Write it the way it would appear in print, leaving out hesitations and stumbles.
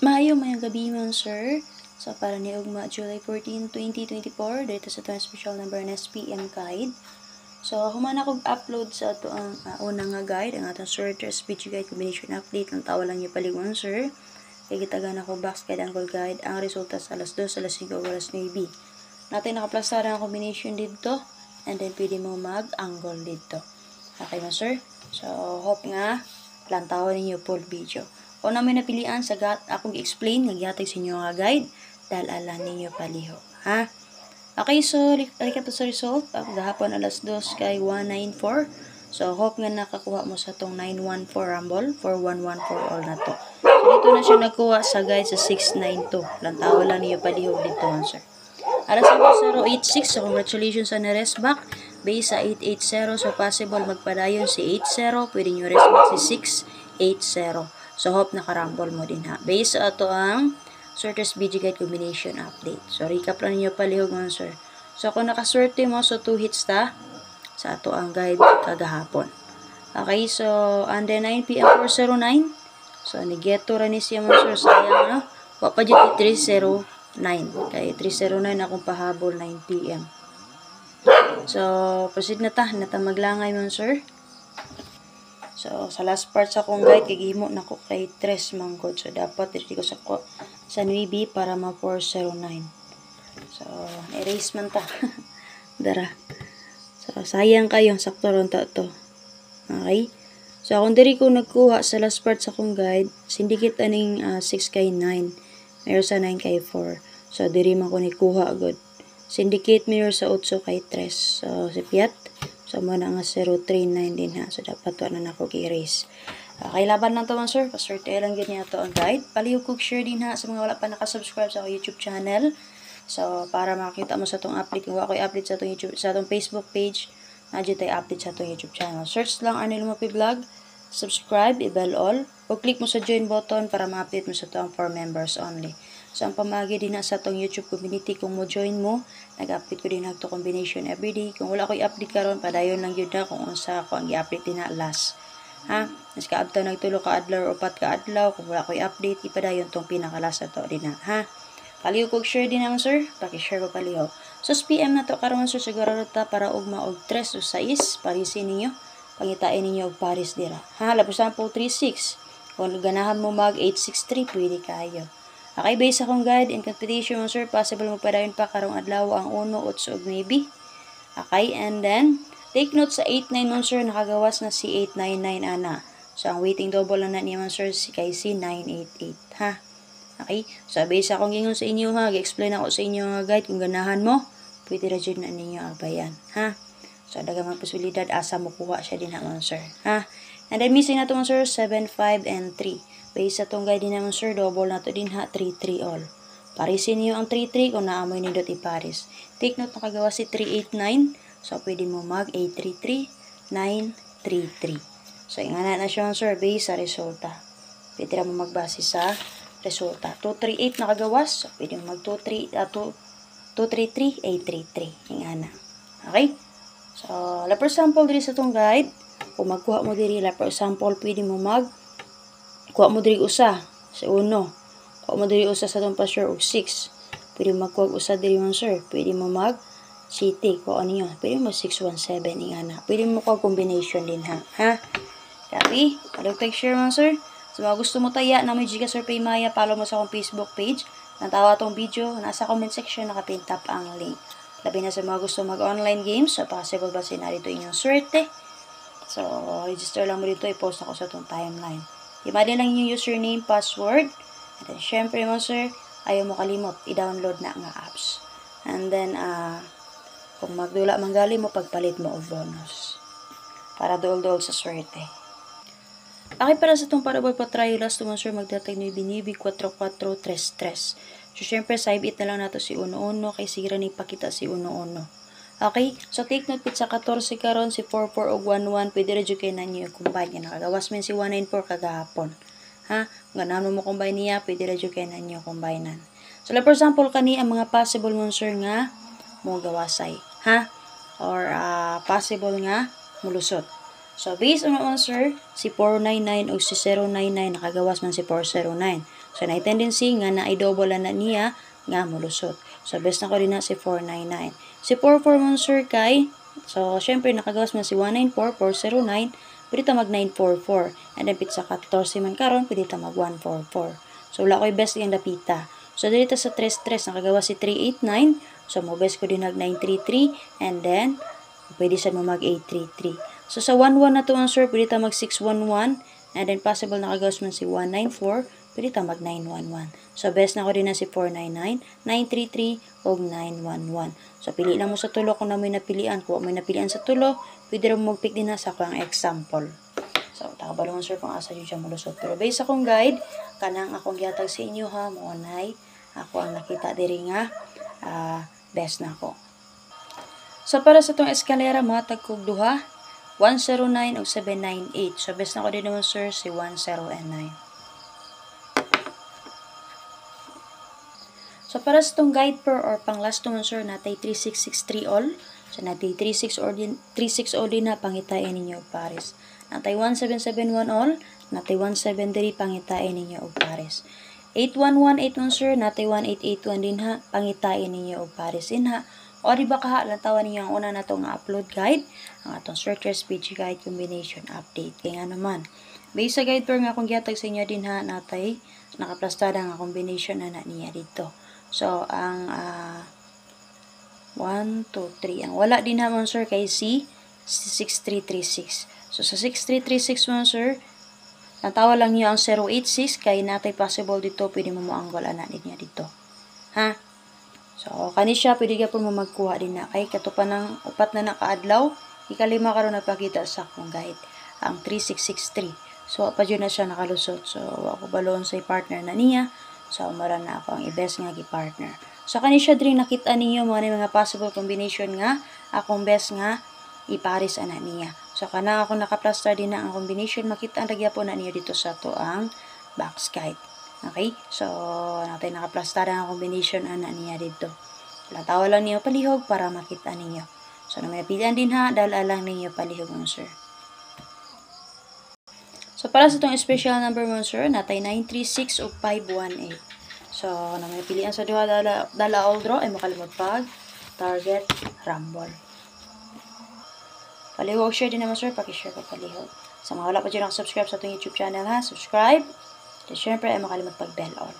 Mayong gabi man, sir. So, para ni Ugma, July 14, 2024, dito sa itong special number ng SPM guide. So, human akong upload sa ito ang unang nga guide, ang atong sorter speech guide combination update. Ang tawa lang niyo palingon, sir. Kaya gitagan ako box guide, angle guide. Ang resulta sa alas 2, alas 5, alas 9. Natin nakaplastar ang combination dito. And then, pwede mo mag-angle dito. Okay mo, sir? So, hope nga, plantawan ninyo full video. O namin napilian sa akong i-explain, nagyatag sa inyo nga guide, dahil alam ninyo paliho. Ha? Okay, so, recap sa result. Gahapon alas 2 kay 194. So, hope nga nakakuha mo sa tong 914 rumble for 114 all na to. So, dito na siya nagkuha sa guide sa 692. Lantawa lang ninyo paliho dito, sir. Alas 086, so congratulations sa na-rest back. Base sa 880, so possible magpadayon si 80. Pwede nyo rest back si 680. So, hope nakarambol mo din ha. Base sa ito ang sorter's BG guide combination update. So, recap lang ninyo palihog mga sir. So, kung nakaswerte mo, so 2 hits ta sa ito ang guide kagahapon. Okay, so, under 9 p.m. 409. So, nigeto rin siya mga sir. Sayang, no? Wapa dyan 309. Kaya 309 akong pahabol 9 p.m. So, proceed na ta. Nata maglangay mga sir. So, sa last part sa akong guide, kagihimo na ko kay 3 manggod. So, dapat dito ko sa 9 para ma-409. So, erase man ta. Dara. So, sayang kayo. Sakto ron ta to. Okay? So, kung diri ko nagkuha sa last part sa akong guide, sindikit aning 6 kay 9. Mayroon sa 9 kay 4. So, diri man ko nikuha agad. Syndicate mirror sa 8 kay 3. So, si Piat. So, muna nga 039 din ha. So, dapat to na ako i-erase. Okay, laban lang to mga sir. Paswerte lang ganyan to ang guide. Palihog kong share din ha sa mga wala pa nakasubscribe sa ako YouTube channel. So, para makita mo sa itong update. Kung ako i-update sa itong YouTube, sa itong Facebook page, nadyo tayo update sa itong YouTube channel. Search lang Arnel Lumapi Vlog. Subscribe, i-bell all. O click mo sa join button para ma-update mo sa itong for members only. So, ang pamagi din na sa itong YouTube community, kung mo join mo, nag-update ko din ito combination everyday. Kung wala ko i-update karon, padayon lang yun na kung unsa ako ang i-update din na last. Ha? Mas kaabtaw nagtulo ka adlaw o pat ka adlaw. Kung wala ko i-update, ipadayon itong pinakalas na ito din na. Ha? Paliw kong share din naman sir. Paki-share ko paliw. So, PM na to karon sir, siguro ta para ugma og 3 o 6. Parisin ninyo. Pangitain ninyo og paris dira. Ha? Lapos na po 36. Kung ganahan mo mag 863, pwede kayo. Okay, base akong guide and competition mo sir, possible mo padayon pa karong adlaw ang 1, 8 og maybe. Okay, and then take note sa 89 mo sir, nakagawas na si 899 ana. So ang waiting double na niya mo sir si kay si 988 ha. Okay, so base akong gingon sa inyo ha, gi-explain ako sa inyo nga guide kung ganahan mo, pwede ra jud na ninyo abayan ha. So daghang posibilidad asa mo kuha siya din na sir ha. And then missing na to mo sir 7, 5 and 3. Base sa itong guide din naman sir, double na to din ha, 3-3 all. Parisin niyo ang 3-3 kung naamoy nindot iparis. Take note, nakagawa si 389. So, pwede mo mag 833, 933. So, ingana na siya sir, base sa resulta. Pwede na mo magbase sa resulta. 238 nakagawas. So, pwede mo mag 233, 833. Ingana. Okay? So, la per sample diri sa itong guide. Kung magkuha mo diri, la per sample, pwede mo mag kuha mo diri usa sa 1. Kuha mo diri usa sa itong pasure og 6. Pwede magkuha usa diri man sir. Pwede mo mag city. Kuha niyo. Pwede mo 617 ingana. Pwede mo kuha combination din ha. Ha? Copy? Palog tag share man sir. So mga gusto mo taya na may Gcash or Paymaya, follow mo sa akong Facebook page. Natawa tong video. Nasa comment section nakapin tap ang link. Labi na sa mga gusto mag-online games. So possible ba sinarito inyong swerte? So register lang mo dito. I-post ako sa itong timeline. Imali lang yung username, password. And then, syempre mo sir, ayaw mo kalimot, i-download na nga apps. And then, kung magdula manggali mo, pagpalit mo o bonus. Para dool-dool sa swerte. Okay, para sa itong parabol pa try last to sir, magdatag na binibig 4433. So, syempre, side it na lang nato si 11, kay sigira na ipakita si 11. Okay? So, take note pit sa 14 karon si 44 o 11, pwede rin kayo na nyo combine. Yan, nakagawas mo si 194 kagahapon. Ha? Kung ganahan mo combine niya, pwede rin kayo na nyo combinean. So, like for example, kani ang mga possible monster nga mo gawasay. Ha? Or possible nga mulusot. So, based on naman, sir, si 499 o si 099, nakagawas man si 409. So, na tendency nga na i-double na niya nga mulusot. So, best na ko din na si 499. Si 44 man, sir, kay, so, syempre, nakagawas man si 194, 409, pwede ta mag 944. And then, pizza 14 man karon, pwede ta mag 144. So, wala ko'y best yung dapita. So, dito sa 33, nakagawas si 389. So, mo best ko din nag 933. And then, pwede sa mo mag 833. So, sa 11 na to ang sir, pwede ta mag 611. And then, possible nakagawas man si 194. Pwede ta mag 911. So, best na ko din na si 499, 933, o 911. So, pili na mo sa tulo kung na may napilian. Kung may napilian sa tulo, pwede rin mo mag-pick din na sa akong example. So, takabalo nga sir kung asa yun siya malusot. Pero based akong guide, kanang akong gihatag sa inyo ha, maunay, ako ang nakita diri nga, best na ako. So, para sa itong eskalera, matag kog duha, 109 o 798. So, best na ko din naman sir, si 10 and 9. So, para sa itong guide per or pang last naman sir, natay 3663 all. So, natay 36 all din na pangitain ninyo pares. Natay 1771 all, natay 173 pangitain ninyo og pares. 8118 sir, natay 1881 din ha, pangitain ninyo og pares inha. O di ba kaha, lantawan ninyo ang una na itong upload guide, ang atong circular speech guide combination update. Kaya nga naman, based sa guide per nga akong gihatag sa inyo din ha, natay nakaplastada nga combination na niya dito. So, ang 1, 2, 3. Ang wala din naman sir kay si 6336. So, sa 6336 mo sir, natawa lang niyo ang 086 kay natay possible dito, pwede mo moanggol ana niya dito. Ha? So, kani siya, pwede ka po mo magkuha din na. Kay katupan ng upat na nakaadlaw, ikalima karon nagpakita sa akong guide. Ang 3663. So, pa dyan na siya nakalusot. So, ako balon sa partner na niya. So, mara na ako ang i-best nga gi-partner. So, kani siya din nakita niyo mga possible combination nga akong best nga iparis ana niya. So, kana ako naka-plaster din na ang combination, makita ang lagya po na niyo dito sa to ang box guide. Okay? So, natin naka-plaster ang combination ana niya dito. Latawa lang niyo palihog para makita niyo. So, naman napilian din ha, dahil lang niyo palihog mo sir. So, para sa itong special number mo, sir, natay 936 o 518. So, naman pilihan sa duha dala all draw ay makalimot pag target rumble. Palihog share din naman, sir. Pakishare pa palihog. Sa mga wala pa dyan nakasubscribe sa itong YouTube channel, ha, subscribe. At syempre ay makalimot pag bell all.